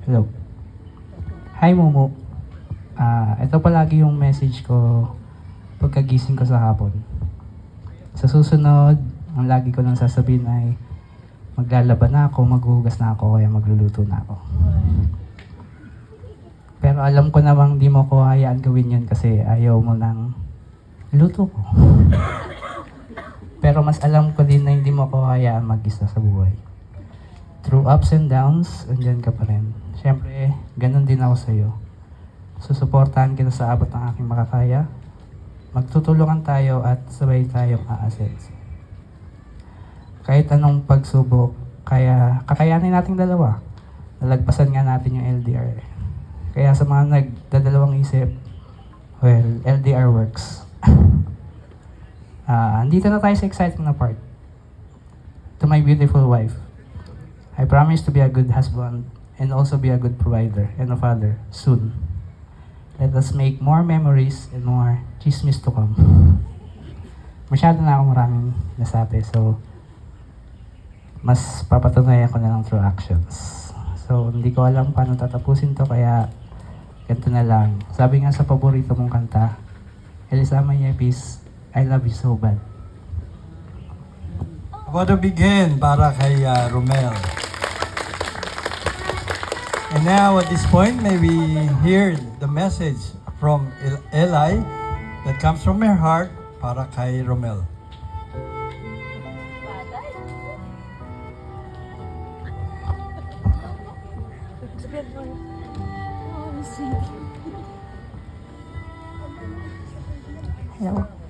Hello. Hi, Momo. Ito palagi yung message ko pagkagising ko sa hapon. Sa susunod, ang lagi ko lang sasabihin ay maglalaba na ako, maghuhugas na ako, kaya magluluto na ako. Pero alam ko namang di mo ko hayaan gawin yun kasi ayaw mo ng luto ko. Pero mas alam ko din na hindi mo ko hayaan mag-isa sa buhay. Through ups and downs, andyan ka pa rin. Siyempre, ganun din ako sa'yo. Susuportahan kita sa abot ng aking makakaya. Magtutulungan tayo at sabay tayong aasenso. Kahit anong pagsubok, kakayanin nating dalawa. Nalagpasan nga natin yung LDR. Kaya sa mga nagdadalawang isip, well, LDR works. Andito na tayo sa exciting na part. To my beautiful wife, I promise to be a good husband and also be a good provider and a father soon. Let us make more memories and more chismis to come. Masyado na ako maraming nasabi, so mas papatunayan ko na lang through actions. So, hindi ko alam paano tatapusin to, kaya ganito na lang. Sabi nga sa paborito mong kanta, Elisama Yepis, I love you so bad. About to begin para kay Romel. And now at this point, may we hear the message from Eli that comes from her heart para kay Romel. Hello.